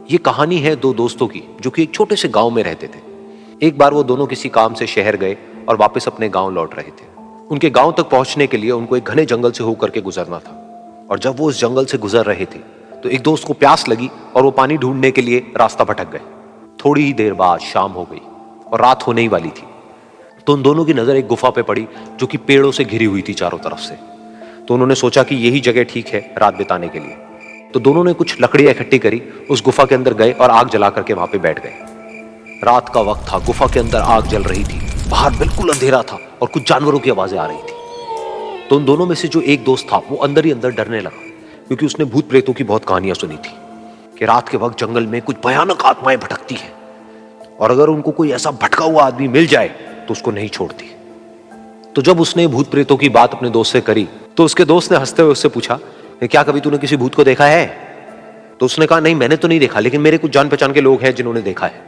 ये कहानी है दो दोस्तों की जो कि एक छोटे से गांव में रहते थे। एक बार वो दोनों किसी काम से शहर गए और वापस अपने गांव लौट रहे थे। उनके गांव तक पहुंचने के लिए उनको एक घने जंगल से होकर के गुजरना था। और जब वो उस जंगल से गुजर रहे थे तो एक दोस्त को प्यास लगी और वो पानी ढूंढने के लिए रास्ता भटक गए। थोड़ी ही देर बाद शाम हो गई और रात होने ही वाली थी। तो उन दोनों की नजर एक गुफा पे पड़ी जो कि पेड़ों से घिरी हुई थी चारों तरफ से। तो उन्होंने सोचा कि यही जगह ठीक है रात बिताने के लिए। तो दोनों ने कुछ लकड़ियां इकट्ठी करी, उस गुफा के अंदर गए और आग जला करके वहां पे बैठ गए। रात का वक्त था, गुफा के अंदर आग जल रही थी, बाहर बिल्कुल अंधेरा था और कुछ जानवरों की आवाजें आ रही थी। तो उन दोनों में से जो एक दोस्त था वो अंदर ही अंदर डरने लगा, क्योंकि उसने भूत प्रेतों की बहुत कहानियां सुनी थी कि रात के वक्त जंगल में कुछ भयानक आत्माएं भटकती हैं और अगर उनको कोई ऐसा भटका हुआ आदमी मिल जाए तो उसको नहीं छोड़ती। तो जब उसने भूत प्रेतों की बात अपने दोस्त से करी तो उसके दोस्त ने हंसते हुए उससे पूछा, क्या कभी तूने किसी भूत को देखा है? तो उसने कहा, नहीं मैंने तो नहीं देखा, लेकिन मेरे कुछ जान पहचान के लोग हैं जिन्होंने देखा है।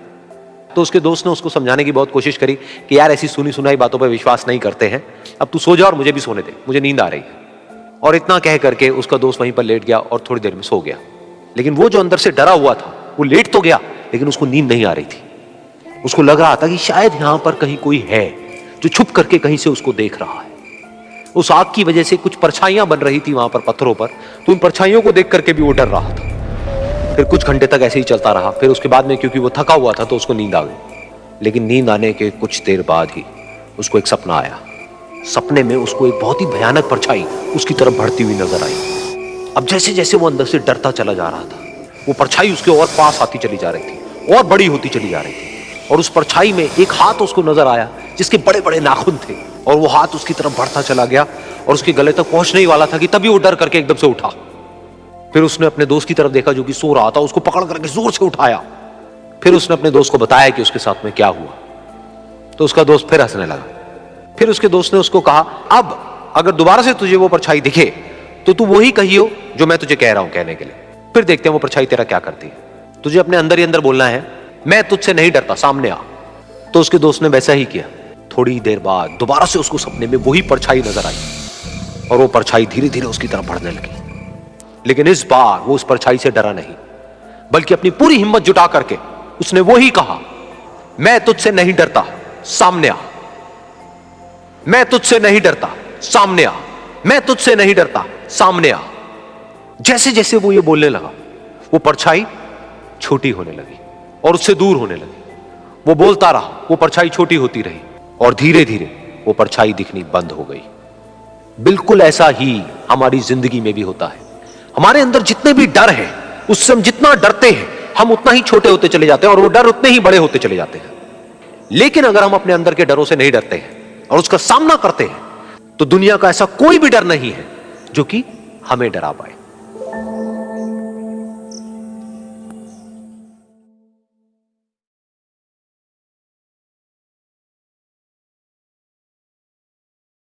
तो उसके दोस्त ने उसको समझाने की बहुत कोशिश करी कि यार ऐसी सुनी सुनाई बातों पर विश्वास नहीं करते हैं, अब तू सो जा और मुझे भी सोने दे, मुझे नींद आ रही है। और इतना कह करके उसका दोस्त वहीं पर लेट गया और थोड़ी देर में सो गया। लेकिन वो जो अंदर से डरा हुआ था वो लेट तो गया, लेकिन उसको नींद नहीं आ रही थी। उसको लग रहा था कि शायद यहां पर कहीं कोई है जो छुप करके कहीं से उसको देख रहा है। उस आग की वजह से कुछ परछाइयां बन रही थी वहां पर पत्थरों पर, तो उन परछाइयों को देख करके भी वो डर रहा था। फिर कुछ घंटे तक ऐसे ही चलता रहा। फिर उसके बाद में क्योंकि वो थका हुआ था तो उसको नींद आ गई। लेकिन नींद आने के कुछ देर बाद ही उसको एक सपना आया। सपने में उसको एक बहुत ही भयानक परछाई उसकी तरफ बढ़ती हुई नजर आई। अब जैसे जैसे वो अंदर से डरता चला जा रहा था, वो परछाई उसके और पास आती चली जा रही थी और बड़ी होती चली जा रही थी। और उस परछाई में एक हाथ उसको नजर आया जिसके बड़े बड़े नाखून थे, और वो हाथ उसकी तरफ बढ़ता चला गया और उसके गले तक पहुंचने ही वाला था कि तभी वो डर करके एकदम से उठा। फिर उसने अपने दोस्त की तरफ देखा जो कि सो रहा था, उसको पकड़ करके जोर से उठाया। फिर उसने अपने दोस्त को बताया कि उसके साथ में क्या हुआ। तो उसका दोस्त फिर हंसने लगा। फिर उसके दोस्त ने उसको कहा, अब अगर दोबारा से तुझे वो परछाई दिखे तो तू वही कहियो जो मैं तुझे कह रहा हूं कहने के लिए, फिर देखते हैं वो परछाई तेरा क्या करती है। तुझे अपने अंदर ही अंदर बोलना है, मैं तुझसे नहीं डरता, सामने आ। तो उसके दोस्त ने वैसा ही किया। थोड़ी देर बाद दोबारा से उसको सपने में वही परछाई नजर आई और वो परछाई धीरे धीरे उसकी तरफ बढ़ने लगी। लेकिन इस बार वो उस परछाई से डरा नहीं, बल्कि अपनी पूरी हिम्मत जुटा करके उसने वही कहा, मैं तुझसे नहीं डरता, सामने आ। मैं तुझसे नहीं डरता, सामने आ। मैं तुझसे नहीं डरता, सामने आ। जैसे जैसे वो ये बोलने लगा वो परछाई छोटी होने लगी और उससे दूर होने लगी। वो बोलता रहा, वो परछाई छोटी होती रही और धीरे धीरे वो परछाई दिखनी बंद हो गई। बिल्कुल ऐसा ही हमारी जिंदगी में भी होता है। हमारे अंदर जितने भी डर है, उससे हम जितना डरते हैं हम उतना ही छोटे होते चले जाते हैं और वो डर उतने ही बड़े होते चले जाते हैं। लेकिन अगर हम अपने अंदर के डरों से नहीं डरते हैं और उसका सामना करते हैं तो दुनिया का ऐसा कोई भी डर नहीं है जो कि हमें डरा पाए।